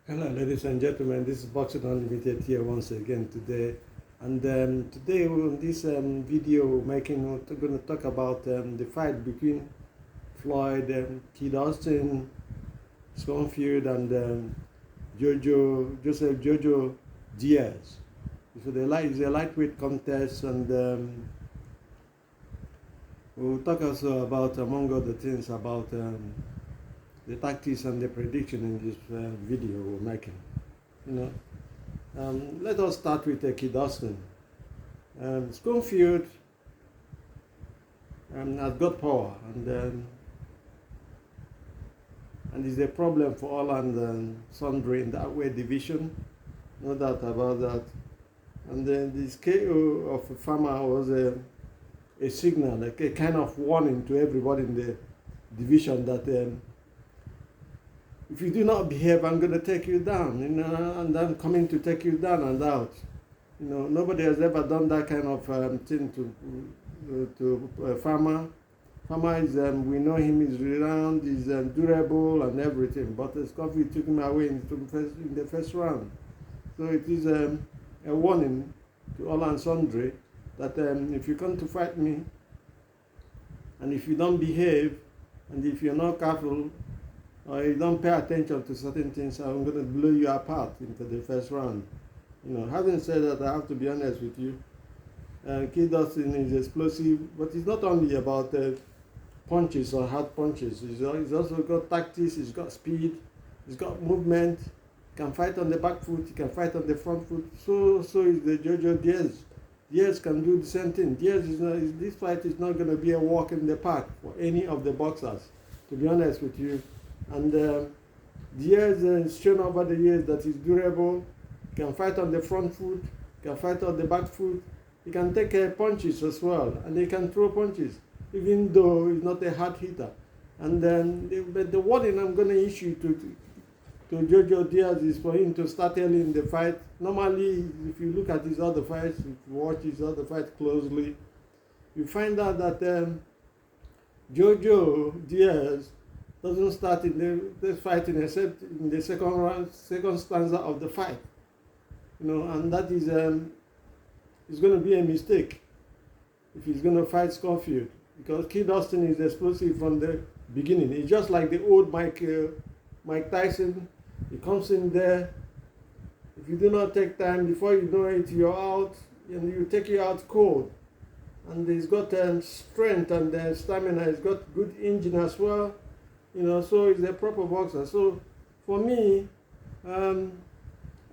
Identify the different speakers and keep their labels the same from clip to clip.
Speaker 1: Hello, ladies and gentlemen. This is Boxing Unlimited here once again today. And today, in this video making, we're going to talk about the fight between Floyd, Kid Austin, Schofield, and Jojo Diaz. So it's a lightweight contest, and we'll talk also about, among other things, about the tactics and the prediction in this video we're making. Let us start with Kid Austin. Schofield has got power, and is a problem for all and sundry in that weight division. No doubt about that. And then this KO of Farmer was a signal, like a kind of warning to everybody in the division that if you do not behave, I'm going to take you down, and I'm coming to take you down and out. Nobody has ever done that kind of thing to Farmer. Farmer is, we know him, is renowned, is durable and everything, but Schofield took him away in the first round. So it is a warning to all and sundry that if you come to fight me, and if you don't behave, and if you're not careful, or you don't pay attention to certain things, I'm going to blow you apart into the first round. Having said that, I have to be honest with you. Kid Austin is explosive, but it's not only about punches or hard punches. He's also got tactics, he's got speed, he's got movement. He can fight on the back foot, he can fight on the front foot. So is the Jojo Diaz. Diaz can do the same thing. This fight is not going to be a walk in the park for any of the boxers, to be honest with you. And Diaz has shown over the years that he's durable. He can fight on the front foot, he can fight on the back foot. He can take punches as well, and he can throw punches, even though he's not a hard hitter. And then the warning I'm going to issue to Jojo Diaz is for him to start early in the fight. Normally, if you look at his other fights, if you watch his other fights closely, you find out that Jojo Diaz doesn't start in the fighting except in the second stanza of the fight. And that is going to be a mistake if he's going to fight Schofield, because Kid Austin is explosive from the beginning. He's just like the old Mike Tyson. He comes in there. If you do not take time, before you know it, you're out, and you take you out cold. And he's got strength and stamina. He's got good engine as well. So he's a proper boxer. So for me, I'm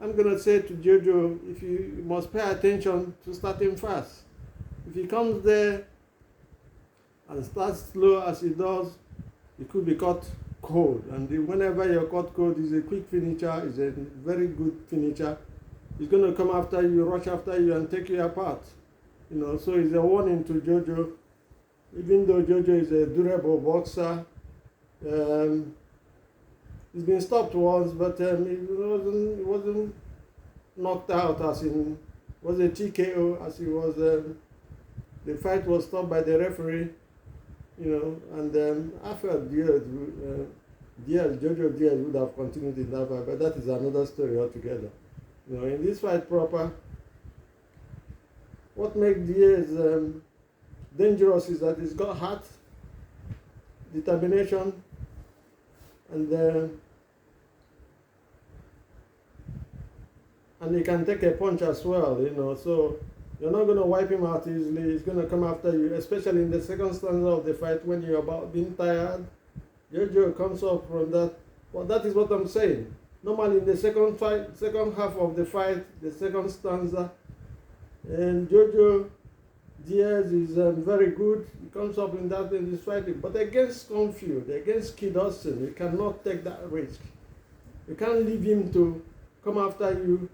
Speaker 1: going to say to Jojo, if you must pay attention to starting fast. If he comes there and starts slow as he does, he could be caught cold. And whenever you're caught cold, he's a quick finisher, he's a very good finisher. He's going to come after you, rush after you, and take you apart. So it's a warning to Jojo. Even though Jojo is a durable boxer, he's been stopped once, but he wasn't knocked out as in was a TKO, as he was. The fight was stopped by the referee, and I felt Jojo Diaz would have continued in that fight, but that is another story altogether. In this fight proper, what makes Diaz dangerous is that he's got heart, determination, and he can take a punch as well, so you're not going to wipe him out easily. He's going to come after you, especially in the second stanza of the fight when you're about being tired. Jojo comes up from that. Well, that is what I'm saying. Normally in the second half of the fight, the second stanza, and Jojo Diaz is very good. He comes up in this fighting. But against Schofield, against Kid Austin, you cannot take that risk. You can't leave him to come after you.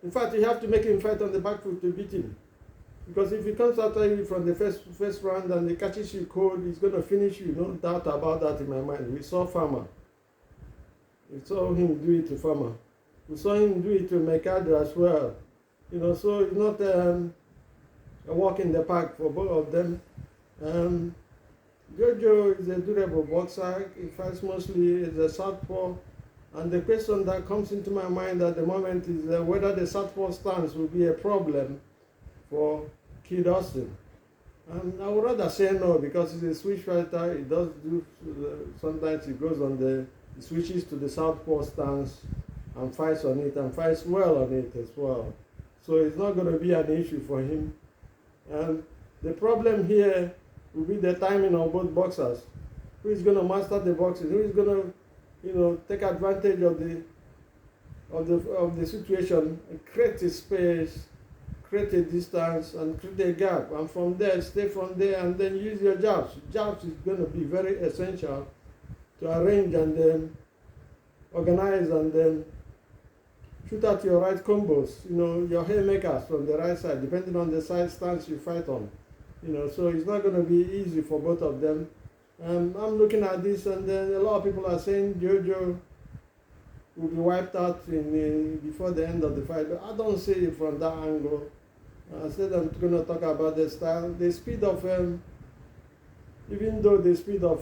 Speaker 1: In fact, you have to make him fight on the back foot to beat him. Because if he comes after you from the first round and he catches you cold, he's going to finish you. No doubt about that in my mind. We saw Farmer. We saw him do it to Farmer. We saw him do it to Mercado as well. So it's not a walk in the park for both of them. Jojo is a durable boxer. He fights mostly as a southpaw. And the question that comes into my mind at the moment is whether the southpaw stance will be a problem for Kid Austin. And I would rather say no, because he's a switch fighter. He does do, sometimes he goes on he switches to the southpaw stance and fights on it, and fights well on it as well. So it's not going to be an issue for him. And the problem here will be the timing of both boxers. Who is going to master the boxing? Who is going to, take advantage of the situation, and create a space, create a distance, and create a gap, and from there, stay from there, and then use your jabs. Jabs is going to be very essential to arrange and then organize and then shoot at your right combos, your haymakers from the right side, depending on the side stance you fight on. So it's not going to be easy for both of them. I'm looking at this, and then a lot of people are saying Jojo will be wiped out before the end of the fight, but I don't see it from that angle. I said I'm going to talk about the style, the speed of, even though the speed of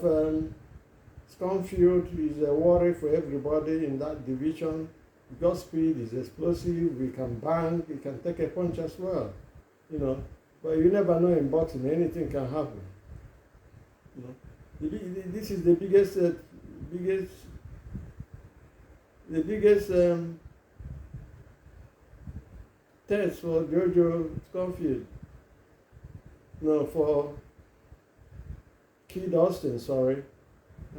Speaker 1: Schofield is a worry for everybody in that division. Because speed is explosive, we can bang, we can take a punch as well, But you never know in boxing, anything can happen. This is the biggest test for Jojo Schofield. For Kid Austin, sorry.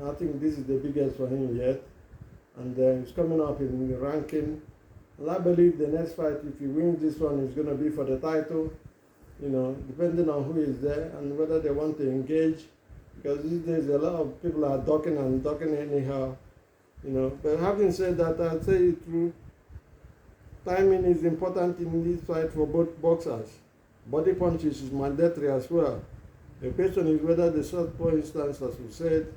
Speaker 1: I think this is the biggest for him yet. And he's coming up in the ranking. And I believe the next fight, if he wins this one, is going to be for the title, depending on who is there and whether they want to engage. Because these days, a lot of people are ducking anyhow, But having said that, I'll tell you the truth, timing is important in this fight for both boxers. Body punches is mandatory as well. The question is whether the southpaw instance, as we said,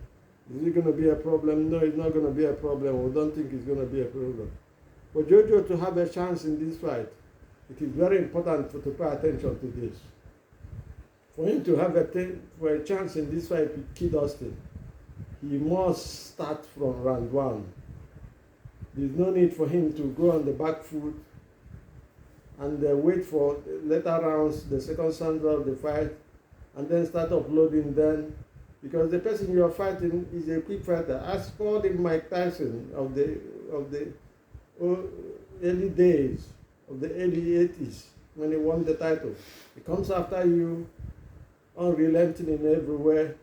Speaker 1: is it going to be a problem? No, it's not going to be a problem. We don't think it's going to be a problem. For Jojo to have a chance in this fight, it is very important to pay attention to this. For him to have a chance in this fight with Kid Austin, he must start from round one. There's no need for him to go on the back foot and wait for later rounds, the second round of the fight, and then start uploading then. Because the person you are fighting is a quick fighter. I called him Mike Tyson of the early days, of the early 80s, when he won the title. He comes after you, unrelenting in everywhere,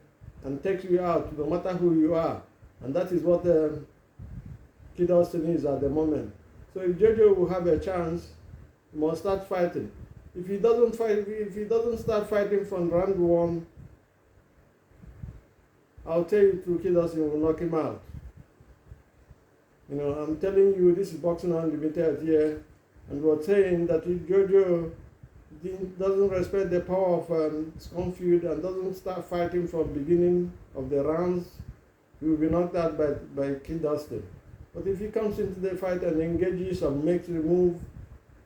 Speaker 1: and takes you out, no matter who you are. And that is what Kid Austin is at the moment. So if Jojo will have a chance, he must start fighting. If he doesn't start fighting from round one, I'll tell you through Kid Austin will knock him out. I'm telling you, this is Boxing Unlimited here, and we're saying that if Jojo doesn't respect the power of Schofield and doesn't start fighting from the beginning of the rounds, he will be knocked out by Kid Austin. But if he comes into the fight and engages and makes the move,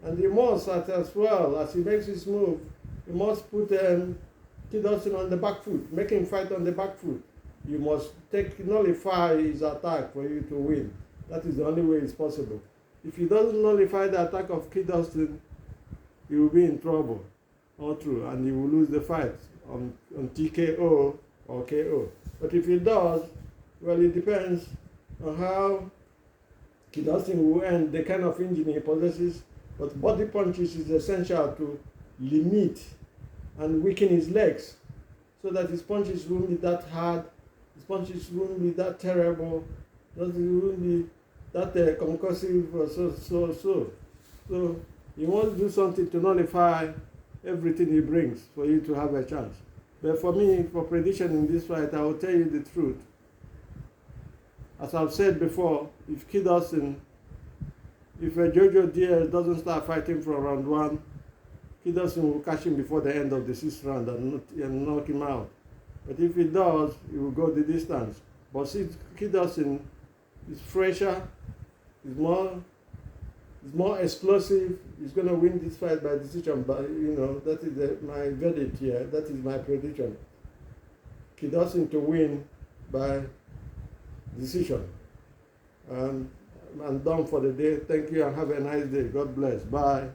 Speaker 1: and he must, as well as he makes his move, he must put Kid Austin on the back foot, make him fight on the back foot. You must nullify his attack for you to win. That is the only way it's possible. If he doesn't nullify the attack of Kid Austin, he will be in trouble, all through, and he will lose the fight on TKO or KO. But if he does, well, it depends on how Kid Austin will end, the kind of engine he possesses. But body punches is essential to limit and weaken his legs, so that his punches won't be that hard, his punches won't be that terrible, that it won't be that concussive or so. So you want to do something to nullify everything he brings for you to have a chance. But for me, for prediction in this fight, I will tell you the truth. As I've said before, if Kid Austin, if Jojo Diaz doesn't start fighting from round one, Kid Austin will catch him before the end of the 6th round and knock him out. But if he does, he will go the distance. But since Kid Austin is fresher, is more explosive, he's going to win this fight by decision. But that is my verdict here. That is my prediction. Kid Austin to win by decision. I'm done for the day. Thank you and have a nice day. God bless. Bye.